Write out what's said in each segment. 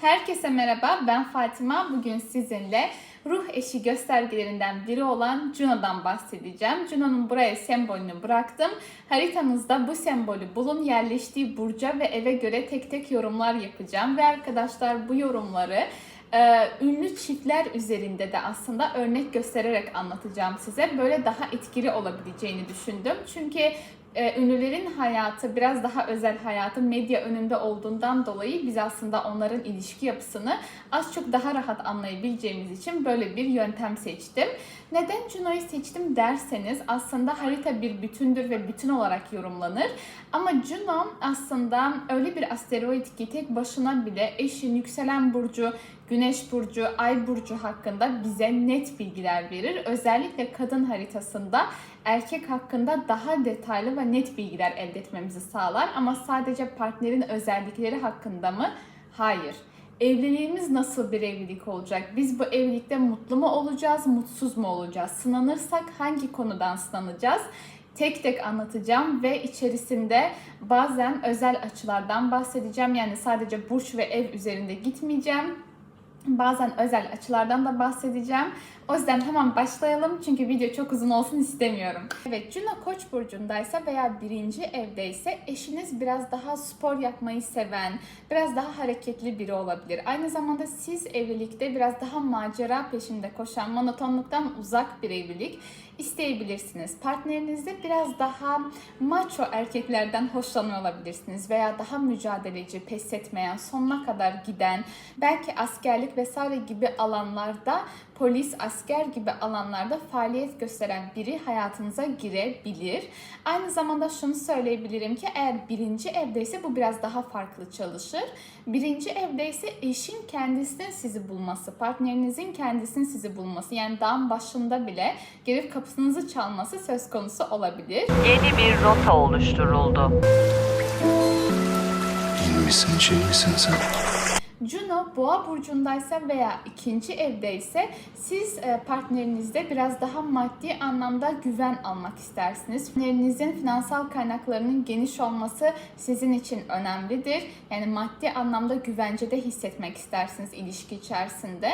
Herkese merhaba, ben Fatima. Bugün sizinle ruh eşi göstergelerinden biri olan Juno'dan bahsedeceğim. Juno'nun buraya sembolünü bıraktım. Haritanızda bu sembolü bulun, yerleştiği burca ve eve göre tek tek yorumlar yapacağım. Ve arkadaşlar bu yorumları ünlü çiftler üzerinde de aslında örnek göstererek anlatacağım size. Böyle daha etkili olabileceğini düşündüm. Çünkü ünlülerin hayatı, biraz daha özel hayatı medya önünde olduğundan dolayı biz aslında onların ilişki yapısını az çok daha rahat anlayabileceğimiz için böyle bir yöntem seçtim. Neden Juno'yu seçtim derseniz aslında harita bir bütündür ve bütün olarak yorumlanır. Ama Juno aslında öyle bir asteroid ki tek başına bile eşin, yükselen burcu, Güneş burcu, Ay burcu hakkında bize net bilgiler verir. Özellikle kadın haritasında erkek hakkında daha detaylı ve net bilgiler elde etmemizi sağlar. Ama sadece partnerin özellikleri hakkında mı? Hayır. Evliliğimiz nasıl bir evlilik olacak? Biz bu evlilikte mutlu mu olacağız, mutsuz mu olacağız? Sınanırsak hangi konudan sınanacağız? Tek tek anlatacağım ve içerisinde bazen özel açılardan bahsedeceğim. Yani sadece burç ve ev üzerinde gitmeyeceğim. Bazen özel açılardan da bahsedeceğim. O yüzden hemen başlayalım çünkü video çok uzun olsun istemiyorum. Evet, Juno Koç burcundaysa veya birinci evdeyse eşiniz biraz daha spor yapmayı seven, biraz daha hareketli biri olabilir. Aynı zamanda siz evlilikte biraz daha macera peşinde koşan, monotonluktan uzak bir evlilik isteyebilirsiniz. Partnerinizde biraz daha macho erkeklerden hoşlanıyor olabilirsiniz veya daha mücadeleci, pes etmeyen, sonuna kadar giden, belki askerlik vesaire gibi alanlarda, polis, asker gibi alanlarda faaliyet gösteren biri hayatınıza girebilir. Aynı zamanda şunu söyleyebilirim ki eğer birinci evdeyse bu biraz daha farklı çalışır. Birinci evdeyse eşin kendisinin sizi bulması, partnerinizin kendisinin sizi bulması, yani dağın başında bile gelip kapınızı çalması söz konusu olabilir. Yeni bir rota oluşturuldu. İyi misin, şey misin sen? Juno Boğa burcundaysa veya ikinci evdeyse siz partnerinizde biraz daha maddi anlamda güven almak istersiniz. Partnerinizin finansal kaynaklarının geniş olması sizin için önemlidir. Yani maddi anlamda güvencede hissetmek istersiniz ilişki içerisinde.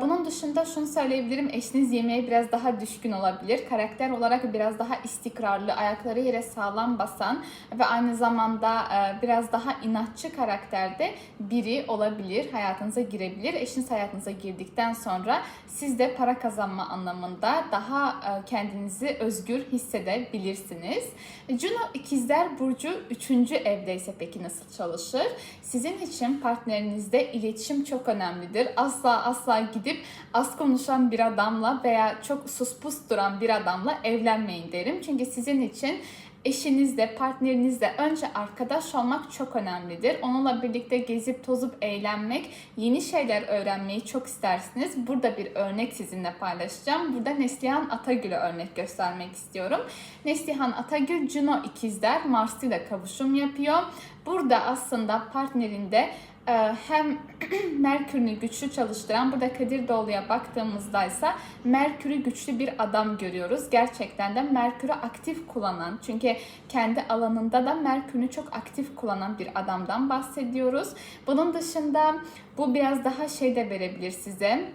Bunun dışında şunu söyleyebilirim, eşiniz yemeğe biraz daha düşkün olabilir. Karakter olarak biraz daha istikrarlı, ayakları yere sağlam basan ve aynı zamanda biraz daha inatçı karakterde biri olabilir, hayatınıza girebilir. Eşiniz hayatınıza girdikten sonra siz de para kazanma anlamında daha kendinizi özgür hissedebilirsiniz. Juno İkizler Burcu 3. evdeyse peki nasıl çalışır? Sizin için partnerinizde iletişim çok önemlidir. Asla gidip az konuşan bir adamla veya çok suspus duran bir adamla evlenmeyin derim. Çünkü sizin için eşinizle, partnerinizle önce arkadaş olmak çok önemlidir. Onunla birlikte gezip tozup eğlenmek, yeni şeyler öğrenmeyi çok istersiniz. Burada bir örnek sizinle paylaşacağım. Burada Neslihan Atagül'e örnek göstermek istiyorum. Neslihan Atagül, Juno İkizler, Mars ile kavuşum yapıyor. Burada aslında partnerinde hem Merkür'ünü güçlü çalıştıran, burada Kadir Doğulu'ya baktığımızda ise Merkür'ü güçlü bir adam görüyoruz. Gerçekten de Merkür'ü aktif kullanan, çünkü kendi alanında da Merkür'ünü çok aktif kullanan bir adamdan bahsediyoruz. Bunun dışında bu biraz daha şey de verebilir size.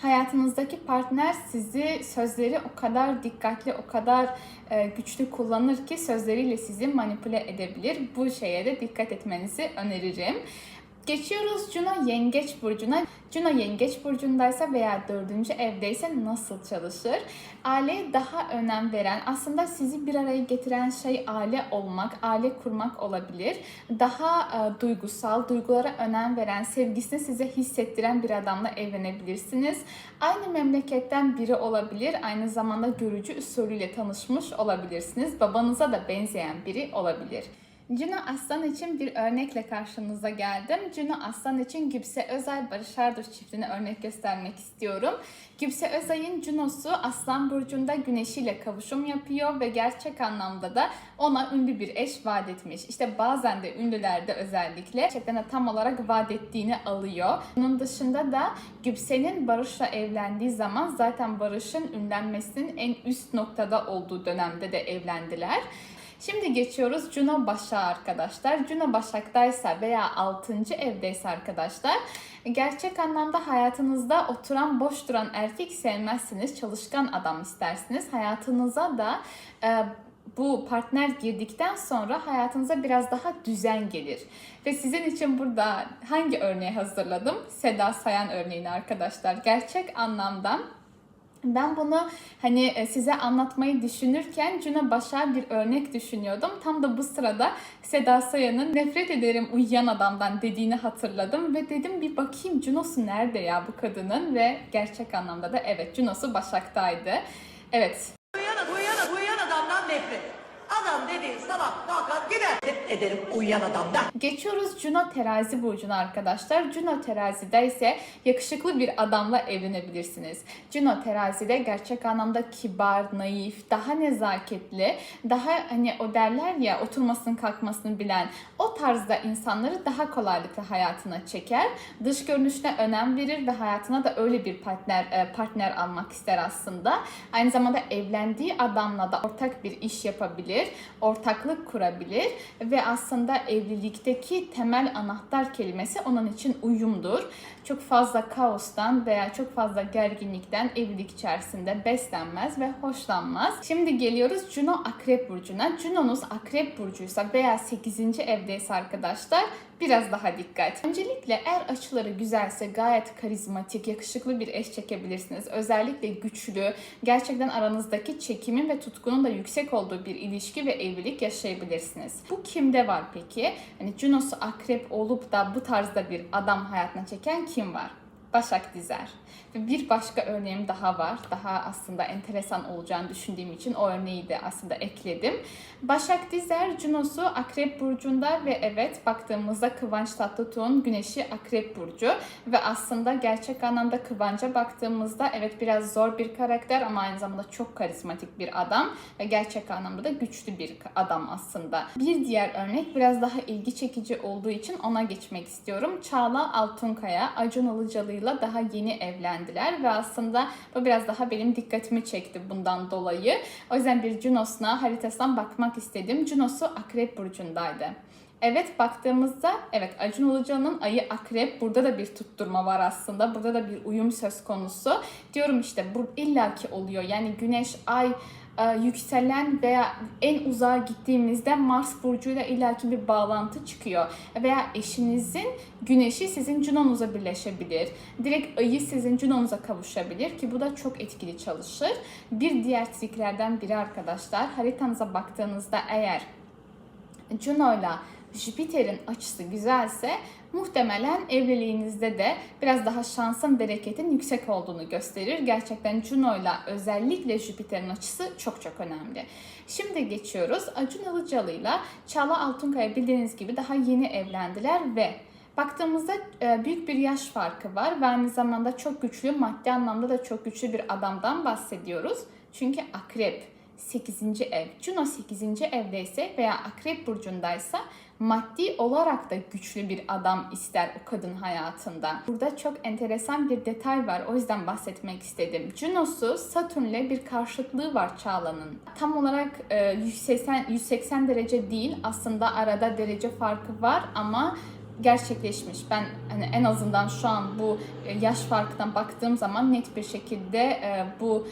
Hayatınızdaki partner sizi, sözleri o kadar dikkatli, o kadar güçlü kullanır ki sözleriyle sizi manipüle edebilir. Bu şeye de dikkat etmenizi öneririm. Geçiyoruz Juno Yengeç burcuna. Juno Yengeç burcundaysa veya 4. evdeyse nasıl çalışır? Aileye daha önem veren, aslında sizi bir araya getiren şey aile olmak, aile kurmak olabilir. Daha duygusal, duygulara önem veren, sevgisini size hissettiren bir adamla evlenebilirsiniz. Aynı memleketten biri olabilir, aynı zamanda görücü usulüyle tanışmış olabilirsiniz. Babanıza da benzeyen biri olabilir. Juno Aslan için bir örnekle karşınıza geldim. Juno Aslan için Gübse Özay, Barış Arduç çiftini örnek göstermek istiyorum. Gübse Özay'ın Juno'su Aslan Burcu'nda Güneş'iyle kavuşum yapıyor ve gerçek anlamda da ona ünlü bir eş vaat etmiş. İşte bazen de ünlülerde özellikle gerçekten de tam olarak vaat ettiğini alıyor. Bunun dışında da Gübse'nin Barış'la evlendiği zaman zaten Barış'ın ünlenmesinin en üst noktada olduğu dönemde de evlendiler. Şimdi geçiyoruz Juno Başak'a arkadaşlar. Juno Başak'taysa veya 6. evdeyse arkadaşlar, gerçek anlamda hayatınızda oturan boş duran erkek sevmezsiniz. Çalışkan adam istersiniz. Hayatınıza da bu partner girdikten sonra hayatınıza biraz daha düzen gelir. Ve sizin için burada hangi örneği hazırladım? Seda Sayan örneğini arkadaşlar. Gerçek anlamda ben bunu size anlatmayı düşünürken Juno Başak'a bir örnek düşünüyordum. Tam da bu sırada Seda Sayan'ın "nefret ederim uyuyan adamdan" dediğini hatırladım ve dedim bir bakayım Juno'su nerede ya bu kadının, ve gerçek anlamda da evet, Juno'su Başak'taydı. Evet. Uyuyan adamdan nefret. Adam dediğin sabah kalkar gider. Nefret ederim uyuyan adamdan. Geçiyoruz Juno Terazi burcuna arkadaşlar. Juno Terazi'de ise yakışıklı bir adamla evlenebilirsiniz. Juno Terazi'de gerçek anlamda kibar, naif, daha nezaketli, daha o derler ya oturmasını kalkmasını bilen, o tarzda insanları daha kolaylıkla hayatına çeker. Dış görünüşüne önem verir ve hayatına da öyle bir partner almak ister aslında. Aynı zamanda evlendiği adamla da ortak bir iş yapabilir, ortaklık kurabilir ve aslında evlilikteki temel anahtar kelimesi onun için uyumdur. Çok fazla kaostan veya çok fazla gerginlikten evlilik içerisinde beslenmez ve hoşlanmaz. Şimdi geliyoruz Juno Akrep burcuna. Juno'nuz Akrep burcuysa veya 8. evdeyse arkadaşlar biraz daha dikkat. Öncelikle eğer açıları güzelse gayet karizmatik, yakışıklı bir eş çekebilirsiniz. Özellikle güçlü, gerçekten aranızdaki çekimin ve tutkunun da yüksek olduğu bir ilişki ve evlilik yaşayabilirsiniz. Bu kimde var peki? Juno'su Akrep olup da bu tarzda bir adam hayatına çeken kim var? Başak Dizer. Ve bir başka örneğim daha var. Daha aslında enteresan olacağını düşündüğüm için o örneği de aslında ekledim. Başak Dizer, Juno'su Akrep burcunda ve evet, baktığımızda Kıvanç Tatlıtuğ'un Güneşi Akrep burcu ve aslında gerçek anlamda Kıvanç'a baktığımızda evet biraz zor bir karakter ama aynı zamanda çok karizmatik bir adam ve gerçek anlamda da güçlü bir adam aslında. Bir diğer örnek biraz daha ilgi çekici olduğu için ona geçmek istiyorum. Çağla Altunkaya, Acun Ilıcalı'yla daha yeni evlendiler ve aslında bu biraz daha benim dikkatimi çekti bundan dolayı. O yüzden bir Juno'suna, haritasından bakmak istedim. Juno'su Akrep burcundaydı. Evet, baktığımızda evet, Acun Ilıcalı'nın ayı Akrep. Burada da bir tutturma var aslında. Burada da bir uyum söz konusu. Diyorum işte bu illaki oluyor. Yani Güneş, Ay, yükselen veya en uzağa gittiğimizde Mars burcuyla illaki bir bağlantı çıkıyor. Veya eşinizin Güneşi sizin Juno'nuza birleşebilir. Direkt Ayı sizin Juno'nuza kavuşabilir ki bu da çok etkili çalışır. Bir diğer triklerden biri arkadaşlar, haritanıza baktığınızda eğer Juno'yla Jüpiter'in açısı güzelse muhtemelen evliliğinizde de biraz daha şansın, bereketin yüksek olduğunu gösterir. Gerçekten Juno'yla özellikle Jüpiter'in açısı çok çok önemli. Şimdi geçiyoruz. Acun Ilıcalı'yla Çağla Altunkaya bildiğiniz gibi daha yeni evlendiler ve baktığımızda büyük bir yaş farkı var ve aynı zamanda çok güçlü, maddi anlamda da çok güçlü bir adamdan bahsediyoruz. Çünkü Akrep 8. ev. Juno 8. evdeyse veya Akrep burcundaysa maddi olarak da güçlü bir adam ister o kadın hayatında. Burada çok enteresan bir detay var. O yüzden bahsetmek istedim. Juno'su Satürn'le bir karşıtlığı var Çağla'nın. Tam olarak 180 derece değil. Aslında arada derece farkı var ama gerçekleşmiş. Ben en azından şu an bu yaş farkından baktığım zaman net bir şekilde bu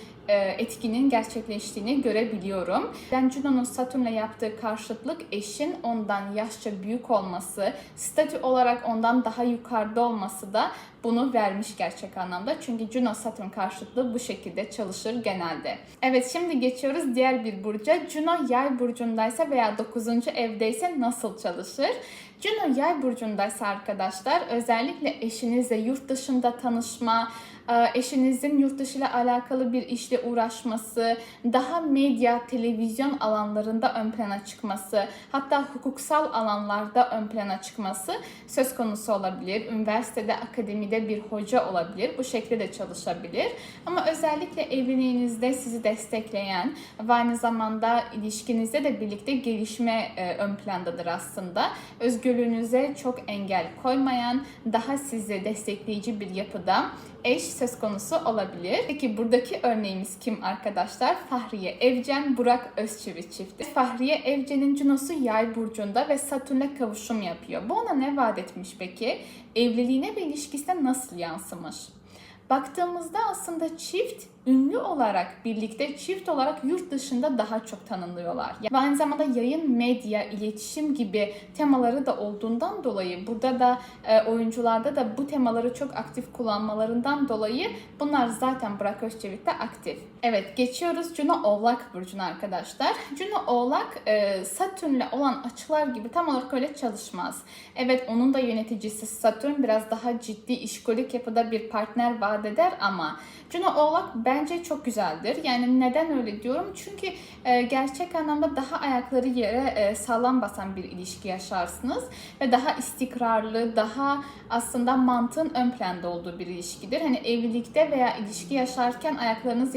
etkinin gerçekleştiğini görebiliyorum. Ben Juno'nun Satürn'le yaptığı karşıtlık eşin ondan yaşça büyük olması, statü olarak ondan daha yukarıda olması da bunu vermiş gerçek anlamda. Çünkü Juno-Satürn karşıtlığı bu şekilde çalışır genelde. Evet, şimdi geçiyoruz diğer bir burca. Juno Yay burcundaysa veya 9. evdeyse nasıl çalışır? Juno Yay burcundaysa arkadaşlar özellikle eşinizle yurt dışında tanışma, eşinizin yurt dışı ile alakalı bir işle uğraşması, daha medya, televizyon alanlarında ön plana çıkması, hatta hukuksal alanlarda ön plana çıkması söz konusu olabilir. Üniversitede, akademide bir hoca olabilir. Bu şekilde de çalışabilir. Ama özellikle evliliğinizde sizi destekleyen ve aynı zamanda ilişkinizde de birlikte gelişme ön plandadır aslında. Özgür özgürlüğünüze çok engel koymayan, daha sizi destekleyici bir yapıda eş söz konusu olabilir. Peki buradaki örneğimiz kim arkadaşlar? Fahriye Evcen, Burak Özçivit çifti. Fahriye Evcen'in Juno'su Yay burcunda ve Satürn'le kavuşum yapıyor. Bu ona ne vaat etmiş peki? Evliliğine ve ilişkisine nasıl yansımış? Baktığımızda aslında çift ünlü olarak birlikte, çift olarak yurt dışında daha çok tanınıyorlar. Ve aynı zamanda yayın, medya, iletişim gibi temaları da olduğundan dolayı, burada da oyuncularda da bu temaları çok aktif kullanmalarından dolayı bunlar zaten Burak Özçivit'te aktif. Evet, geçiyoruz Juno Oğlak burcuna arkadaşlar. Juno Oğlak Satürn'le olan açılar gibi tam olarak öyle çalışmaz. Evet, onun da yöneticisi Satürn biraz daha ciddi işkolik yapıda bir partner vaat eder ama Juno Oğlak bence çok güzeldir. Yani neden öyle diyorum? Çünkü gerçek anlamda daha ayakları yere sağlam basan bir ilişki yaşarsınız ve daha istikrarlı, daha aslında mantığın ön planda olduğu bir ilişkidir. Hani evlilikte veya ilişki yaşarken ayaklarınız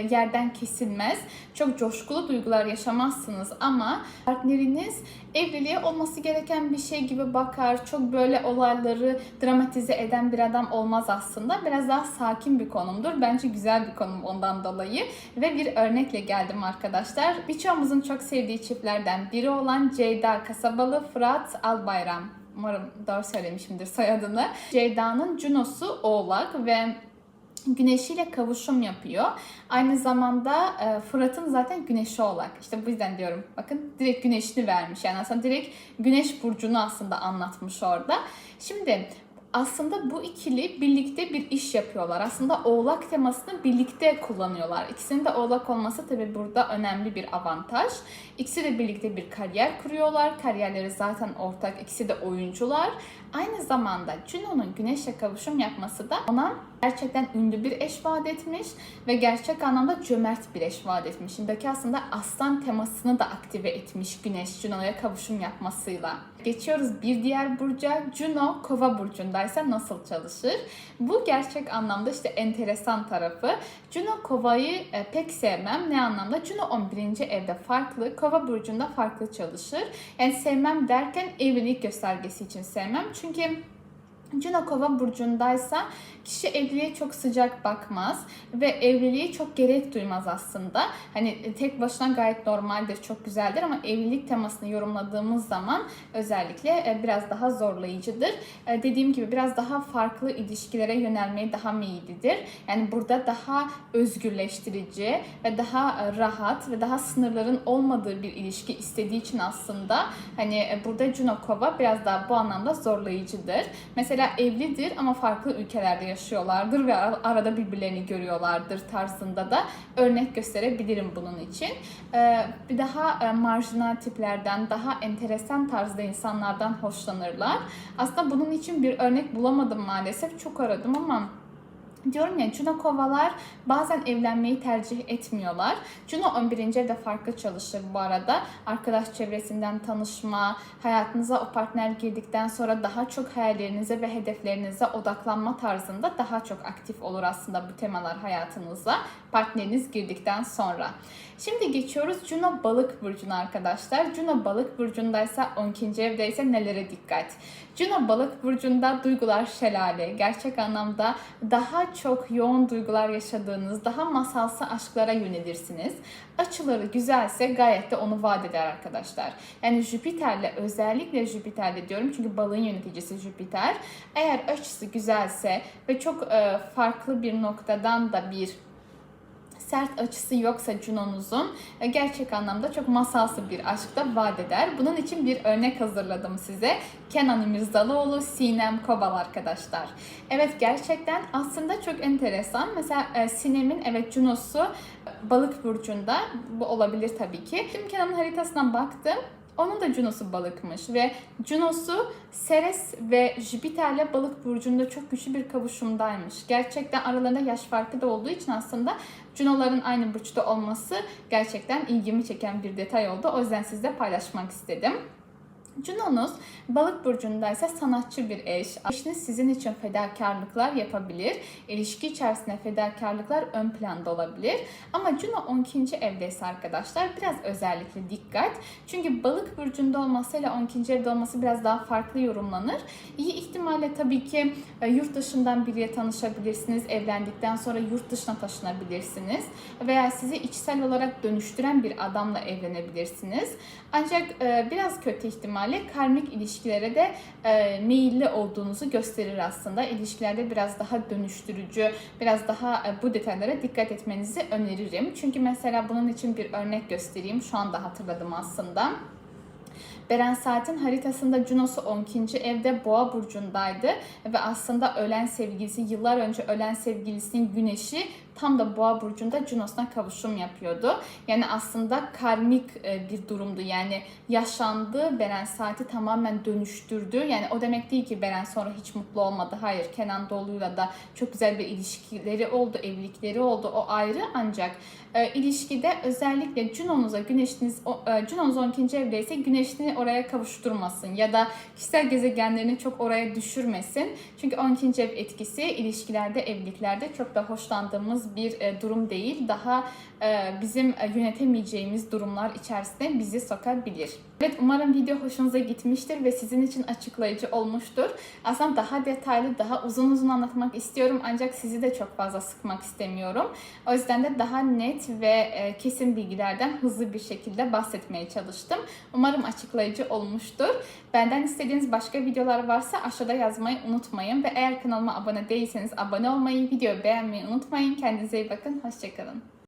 yerden kesilmez. Çok coşkulu duygular yaşamazsınız ama partneriniz evliliğe olması gereken bir şey gibi bakar. Çok böyle olayları dramatize eden bir adam olmaz aslında. Biraz daha sakin bir konumdur. Bence güzel bir konum ondan dolayı. Ve bir örnekle geldim arkadaşlar. Birçoğumuzun çok sevdiği çiftlerden biri olan Ceyda Kasabalı, Fırat Albayram. Umarım doğru söylemişimdir soyadını. Ceyda'nın Juno'su Oğlak ve Güneşiyle kavuşum yapıyor. Aynı zamanda Fırat'ın zaten Güneşi Oğlak. İşte bu yüzden diyorum. Bakın direkt Güneşini vermiş. Yani aslında direkt Güneş burcunu aslında anlatmış orada. Şimdi aslında bu ikili birlikte bir iş yapıyorlar. Aslında Oğlak temasını birlikte kullanıyorlar. İkisinin de Oğlak olması tabii burada önemli bir avantaj. İkisi de birlikte bir kariyer kuruyorlar. Kariyerleri zaten ortak. İkisi de oyuncular. Aynı zamanda Juno'nun Güneş'le kavuşum yapması da ona gerçekten ünlü bir eş vaat etmiş ve gerçek anlamda cömert bir eş vaat etmiş. Şimdiki aslında aslan temasını da aktive etmiş Güneş Juno'ya kavuşum yapmasıyla. Geçiyoruz bir diğer burca. Juno Kova burcundaysa nasıl çalışır? Bu gerçek anlamda işte enteresan tarafı. Juno Kova'yı pek sevmem. Ne anlamda? Juno 11. evde farklı, Kova burcunda farklı çalışır. Yani sevmem derken evlilik göstergesi için sevmem. Çünkü Juno Kova burcundaysa kişi evliliğe çok sıcak bakmaz ve evliliğe çok gerek duymaz aslında. Hani tek başına gayet normaldir, çok güzeldir ama evlilik temasını yorumladığımız zaman özellikle biraz daha zorlayıcıdır. Dediğim gibi biraz daha farklı ilişkilere yönelmeye daha meyillidir. Yani burada daha özgürleştirici ve daha rahat ve daha sınırların olmadığı bir ilişki istediği için aslında hani burada Juno Kova biraz daha bu anlamda zorlayıcıdır. Mesela evlidir ama farklı ülkelerde yaşıyorlardır ve arada birbirlerini görüyorlardır tarzında da örnek gösterebilirim bunun için. Bir daha marjinal tiplerden, daha enteresan tarzda insanlardan hoşlanırlar. Aslında bunun için bir örnek bulamadım maalesef. Çok aradım ama diyorum ya, Juno Kovalar bazen evlenmeyi tercih etmiyorlar. Juno 11. evde farklı çalışır bu arada. Arkadaş çevresinden tanışma, hayatınıza o partner girdikten sonra daha çok hayallerinize ve hedeflerinize odaklanma tarzında daha çok aktif olur aslında bu temalar hayatınıza partneriniz girdikten sonra. Şimdi geçiyoruz Juno Balık burcuna arkadaşlar. Juno Balık burcundaysa 12. evdeyse nelere dikkat? Juno Balık burcunda duygular şelale, gerçek anlamda daha çok yoğun duygular yaşadığınız, daha masalsı aşklara yönelirsiniz. Açıları güzelse gayet de onu vaat eder arkadaşlar. Yani Jüpiter'le, özellikle Jüpiter'le diyorum çünkü balığın yöneticisi Jüpiter. Eğer açısı güzelse ve çok farklı bir noktadan da bir sert açısı yoksa Juno'nuzun gerçek anlamda çok masalsı bir aşk da vaat eder. Bunun için bir örnek hazırladım size. Kenan İmirzalıoğlu, Sinem Kobal arkadaşlar. Evet, gerçekten aslında çok enteresan. Mesela Sinem'in evet Juno'su Balık burcunda, bu olabilir tabii ki. Şimdi Kenan'ın haritasından baktım. Onun da Juno'su balıkmış ve Juno'su Ceres ve Jüpiter'le balık burcunda çok güçlü bir kavuşumdaymış. Gerçekten aralarında yaş farkı da olduğu için aslında Juno'ların aynı burçta olması gerçekten ilgimi çeken bir detay oldu. O yüzden sizle paylaşmak istedim. Juno'nuz balık burcundaysa sanatçı bir eş. Eşiniz sizin için fedakarlıklar yapabilir. İlişki içerisinde fedakarlıklar ön planda olabilir. Ama Juno 12. evdeyse arkadaşlar biraz özellikle dikkat. Çünkü balık burcunda olmasıyla 12. evde olması biraz daha farklı yorumlanır. İyi ihtimalle tabii ki yurt dışından biriyle tanışabilirsiniz. Evlendikten sonra yurt dışına taşınabilirsiniz. Veya sizi içsel olarak dönüştüren bir adamla evlenebilirsiniz. Ancak biraz kötü ihtimalle karmik ilişkilere de meyilli olduğunuzu gösterir aslında. İlişkilerde biraz daha dönüştürücü, biraz daha bu detaylara dikkat etmenizi öneririm. Çünkü mesela bunun için bir örnek göstereyim. Şu anda hatırladım aslında. Beren Saat'in haritasında Juno'su 12. evde Boğa burcundaydı ve aslında ölen sevgilisi, yıllar önce ölen sevgilisinin güneşi tam da Boğa burcunda Juno'suna kavuşum yapıyordu. Yani aslında karmik bir durumdu. Yani yaşandı, Beren Saat'i tamamen dönüştürdü. Yani o demek değil ki Beren sonra hiç mutlu olmadı. Hayır, Kenan Doğulu'yla da çok güzel bir ilişkileri oldu, evlilikleri oldu. O ayrı, ancak ilişkide özellikle Juno'nuza Juno'nuz 12. evdeyse güneşini oraya kavuşturmasın ya da kişisel gezegenlerini çok oraya düşürmesin. Çünkü 12. ev etkisi ilişkilerde, evliliklerde çok da hoşlandığımız bir durum değil. Daha bizim yönetemeyeceğimiz durumlar içerisine bizi sokabilir. Evet, umarım video hoşunuza gitmiştir ve sizin için açıklayıcı olmuştur. Aslında daha detaylı, daha uzun anlatmak istiyorum, ancak sizi de çok fazla sıkmak istemiyorum. O yüzden de daha net ve kesin bilgilerden hızlı bir şekilde bahsetmeye çalıştım. Umarım açıklayıcı olmuştur. Benden istediğiniz başka videolar varsa aşağıda yazmayı unutmayın ve eğer kanalıma abone değilseniz abone olmayı, videoyu beğenmeyi unutmayın. Kendinize iyi bakın, hoşça kalın.